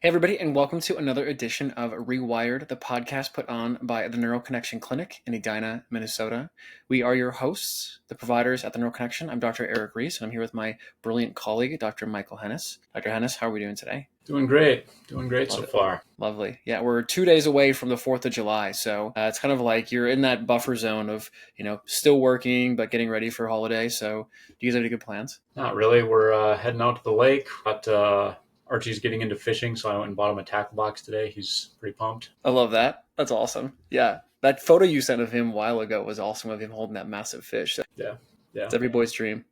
Hey, everybody, and welcome to another edition of Rewired, the podcast put on by the Neural Connection Clinic in Edina, Minnesota. We are your hosts, the providers at the Neural Connection. I'm Dr. Erik Reis, and I'm here with my brilliant colleague, Dr. Michael Hennes. Dr. Hennes, how are we doing today? Doing great Love so it. far. Lovely. Yeah, we're 2 days away from the 4th of July, so it's kind of like you're in that buffer zone of, still working, but getting ready for holiday. So do you guys have any good plans? Not really. We're heading out to the lake, but Archie's getting into fishing, so I went and bought him a tackle box today. He's pretty pumped. I love that. That's awesome. Yeah. That photo you sent of him a while ago was awesome, of him holding that massive fish. Yeah. It's every boy's dream.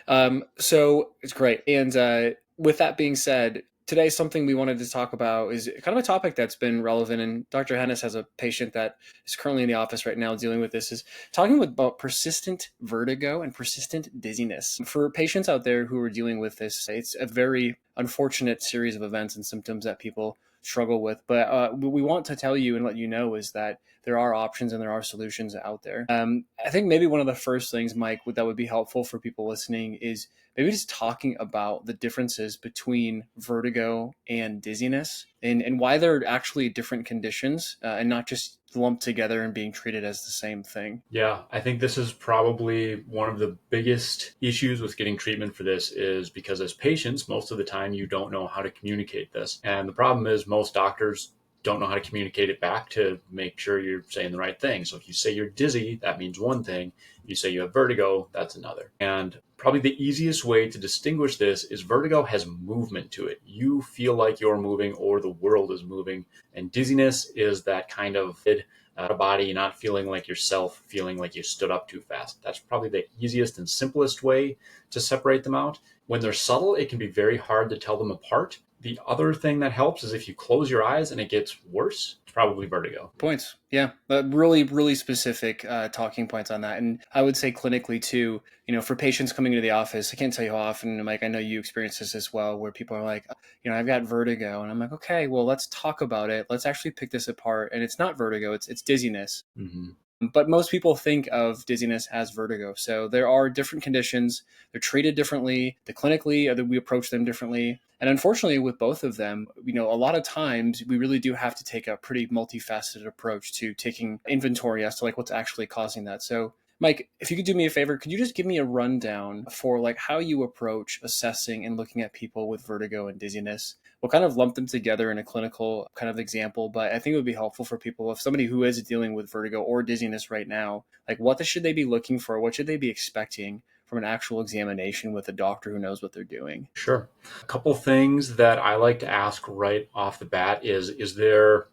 So it's great. And with that being said, today something we wanted to talk about is kind of a topic that's been relevant. And Dr. Hennes has a patient that is currently in the office right now dealing with this, is talking about persistent vertigo and persistent dizziness. For patients out there who are dealing with this, it's a very unfortunate series of events and symptoms that people struggle with. But what we want to tell you and let you know is that there are options and there are solutions out there. I think maybe one of the first things, Mike, that would be helpful for people listening is maybe just talking about the differences between vertigo and dizziness and why they're actually different conditions and not just lumped together and being treated as the same thing. Yeah, I think this is probably one of the biggest issues with getting treatment for this is because as patients, most of the time you don't know how to communicate this. And the problem is most doctors don't know how to communicate it back to make sure you're saying the right thing. So if you say you're dizzy, that means one thing. If you say you have vertigo, that's another. And probably the easiest way to distinguish this is vertigo has movement to it. You feel like you're moving or the world is moving. And dizziness is that kind of out of body, not feeling like yourself, feeling like you stood up too fast. That's probably the easiest and simplest way to separate them out. When they're subtle, it can be very hard to tell them apart. The other thing that helps is if you close your eyes and it gets worse, it's probably vertigo. Points. Yeah. Really, really specific talking points on that. And I would say clinically too, for patients coming into the office, I can't tell you how often, Mike, I know you experience this as well, where people are like, I've got vertigo. And I'm like, okay, well, let's talk about it. Let's actually pick this apart. And it's not vertigo, it's dizziness. Mm-hmm. But most people think of dizziness as vertigo. So there are different conditions. They're treated differently. Clinically, we approach them differently. And unfortunately, with both of them, a lot of times we really do have to take a pretty multifaceted approach to taking inventory as to like what's actually causing that. So Mike, if you could do me a favor, could you just give me a rundown for like how you approach assessing and looking at people with vertigo and dizziness? We'll kind of lump them together in a clinical kind of example, but I think it would be helpful for people, if somebody who is dealing with vertigo or dizziness right now, like what should they be looking for? What should they be expecting from an actual examination with a doctor who knows what they're doing? Sure. A couple things that I like to ask right off the bat is there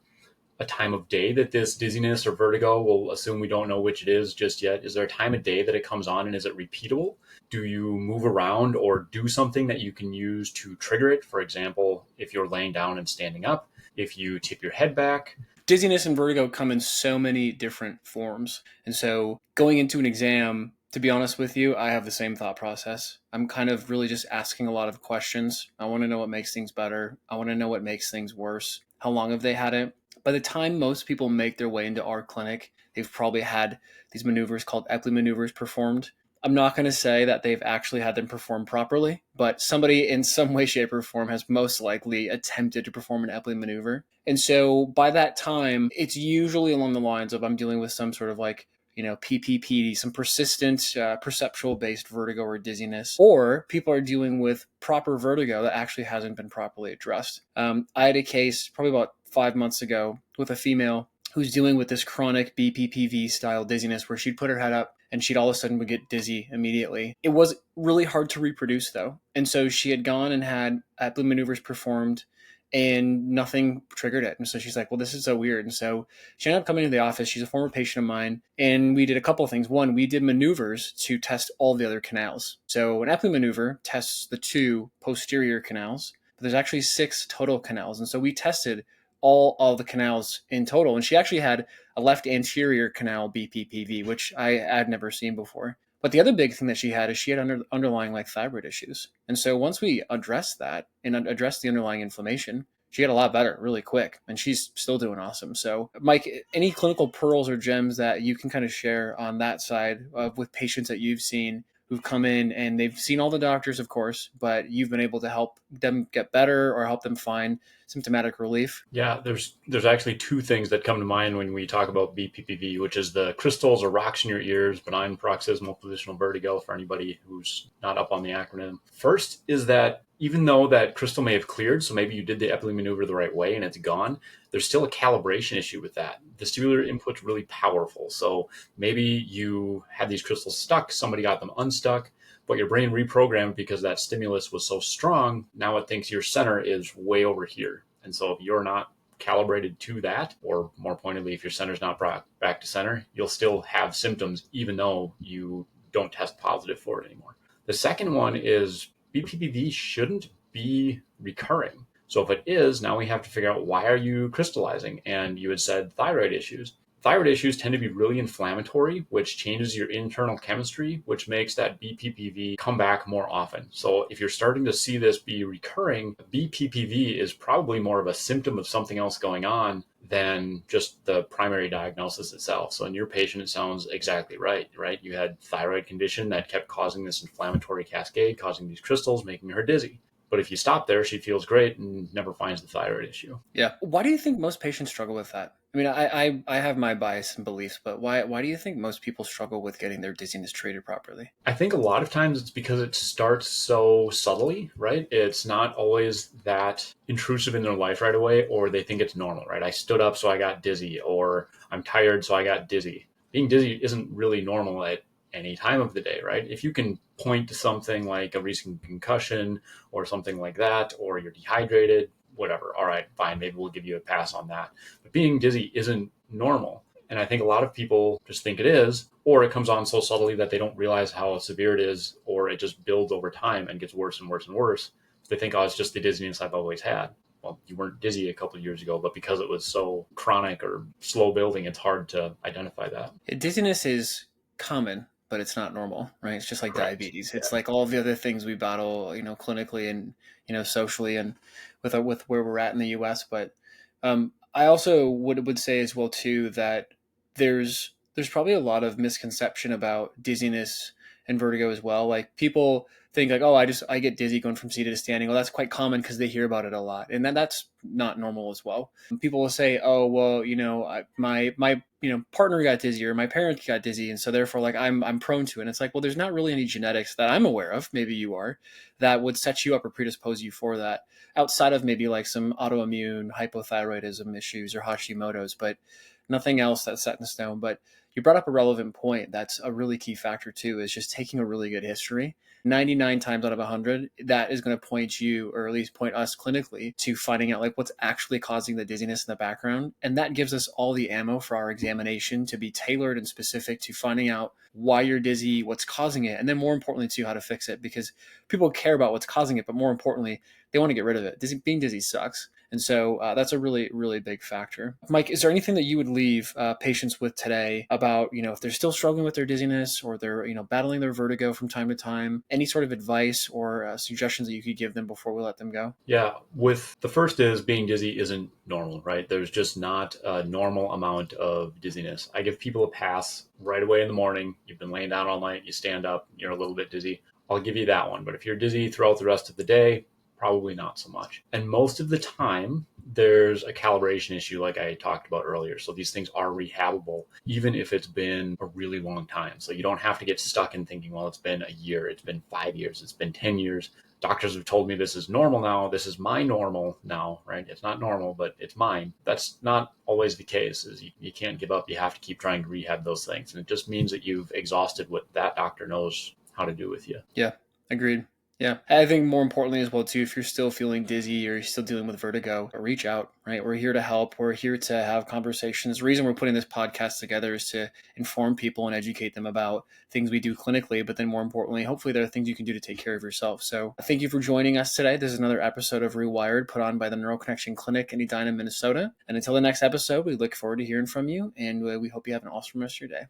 a time of day that this dizziness or vertigo, we'll assume we don't know which it is just yet. Is there a time of day that it comes on and is it repeatable? Do you move around or do something that you can use to trigger it? For example, if you're laying down and standing up, if you tip your head back. Dizziness and vertigo come in so many different forms. And so going into an exam, to be honest with you, I have the same thought process. I'm kind of really just asking a lot of questions. I want to know what makes things better. I want to know what makes things worse. How long have they had it? By the time most people make their way into our clinic, they've probably had these maneuvers called Epley maneuvers performed. I'm not going to say that they've actually had them performed properly, but somebody in some way, shape, or form has most likely attempted to perform an Epley maneuver. And so by that time, it's usually along the lines of I'm dealing with some sort of like, PPP, some persistent perceptual-based vertigo or dizziness, or people are dealing with proper vertigo that actually hasn't been properly addressed. I had a case probably about 5 months ago with a female who's dealing with this chronic BPPV style dizziness where she'd put her head up and she'd all of a sudden would get dizzy immediately. It was really hard to reproduce though. And so she had gone and had Epley maneuvers performed and nothing triggered it. And so she's like, well, this is so weird. And so she ended up coming to the office. She's a former patient of mine. And we did a couple of things. One, we did maneuvers to test all the other canals. So an Epley maneuver tests the 2 posterior canals, but there's actually 6 total canals. And so we tested all of the canals in total. And she actually had a left anterior canal BPPV, which I had never seen before. But the other big thing that she had is she had underlying like thyroid issues. And so once we addressed that and addressed the underlying inflammation, she got a lot better really quick, and she's still doing awesome. So Mike, any clinical pearls or gems that you can kind of share on that side with patients that you've seen who've come in and they've seen all the doctors, of course, but you've been able to help them get better or help them find symptomatic relief? Yeah, there's actually two things that come to mind when we talk about BPPV, which is the crystals or rocks in your ears, benign paroxysmal positional vertigo, for anybody who's not up on the acronym. First is that even though that crystal may have cleared, so maybe you did the Epley maneuver the right way and it's gone, there's still a calibration issue with that. The stimulator input's really powerful. So maybe you had these crystals stuck, somebody got them unstuck, but your brain reprogrammed because that stimulus was so strong. Now it thinks your center is way over here. And so if you're not calibrated to that, or more pointedly, if your center's not brought back to center, you'll still have symptoms even though you don't test positive for it anymore. The second one is BPPV shouldn't be recurring. So if it is, now we have to figure out, why are you crystallizing? And you had said thyroid issues. Thyroid issues tend to be really inflammatory, which changes your internal chemistry, which makes that BPPV come back more often. So if you're starting to see this be recurring, BPPV is probably more of a symptom of something else going on than just the primary diagnosis itself. So in your patient, it sounds exactly right? You had thyroid condition that kept causing this inflammatory cascade, causing these crystals, making her dizzy. But if you stop there, she feels great and never finds the thyroid issue. Yeah. Why do you think most patients struggle with that? I mean, I have my bias and beliefs, but why do you think most people struggle with getting their dizziness treated properly? I think a lot of times it's because it starts so subtly, right? It's not always that intrusive in their life right away, or they think it's normal, right? I stood up, so I got dizzy, or I'm tired, so I got dizzy. Being dizzy isn't really normal at any time of the day, right? If you can point to something like a recent concussion or something like that, or you're dehydrated, whatever, all right, fine, maybe we'll give you a pass on that. But being dizzy isn't normal. And I think a lot of people just think it is, or it comes on so subtly that they don't realize how severe it is, or it just builds over time and gets worse and worse and worse. They think, oh, it's just the dizziness I've always had. Well, you weren't dizzy a couple of years ago, but because it was so chronic or slow building, it's hard to identify that. Dizziness is common, but it's not normal, right? It's just like Correct. diabetes. It's like all of the other things we battle, clinically and socially, and with where we're at in the U.S. But I also would say as well too that there's probably a lot of misconception about dizziness and vertigo as well. Like people think like, oh, I get dizzy going from seated to standing. Well, that's quite common because they hear about it a lot, and that's not normal as well. People will say, oh, well, my partner got dizzy or my parents got dizzy, and so therefore like I'm prone to it. And it's like, well, there's not really any genetics that I'm aware of, maybe you are, that would set you up or predispose you for that, outside of maybe like some autoimmune hypothyroidism issues or Hashimoto's, but nothing else that's set in stone. But you brought up a relevant point. That's a really key factor too, is just taking a really good history. 99 times out of 100, that is going to point you, or at least point us clinically, to finding out like what's actually causing the dizziness in the background. And that gives us all the ammo for our examination to be tailored and specific to finding out why you're dizzy, what's causing it, and then more importantly too, how to fix it, because people care about what's causing it, but more importantly, they want to get rid of it. Being dizzy sucks. And so that's a really, really big factor. Mike, is there anything that you would leave patients with today about, if they're still struggling with their dizziness or they're, battling their vertigo from time to time? Any sort of advice or suggestions that you could give them before we let them go? Yeah, with the first is being dizzy isn't normal, right? There's just not a normal amount of dizziness. I give people a pass right away in the morning. You've been laying down all night, you stand up, you're a little bit dizzy. I'll give you that one. But if you're dizzy throughout the rest of the day, probably not so much. And most of the time, there's a calibration issue like I talked about earlier. So these things are rehabable, even if it's been a really long time. So you don't have to get stuck in thinking, well, it's been a year, it's been 5 years, it's been 10 years. Doctors have told me this is normal now. This is my normal now, right? It's not normal, but it's mine. That's not always the case. Is you can't give up. You have to keep trying to rehab those things. And it just means that you've exhausted what that doctor knows how to do with you. Yeah, agreed. Yeah. I think more importantly as well too, if you're still feeling dizzy or you're still dealing with vertigo, reach out, right? We're here to help. We're here to have conversations. The reason we're putting this podcast together is to inform people and educate them about things we do clinically, but then more importantly, hopefully there are things you can do to take care of yourself. So thank you for joining us today. This is another episode of Rewired put on by the Neural Connection Clinic in Edina, Minnesota. And until the next episode, we look forward to hearing from you, and we hope you have an awesome rest of your day.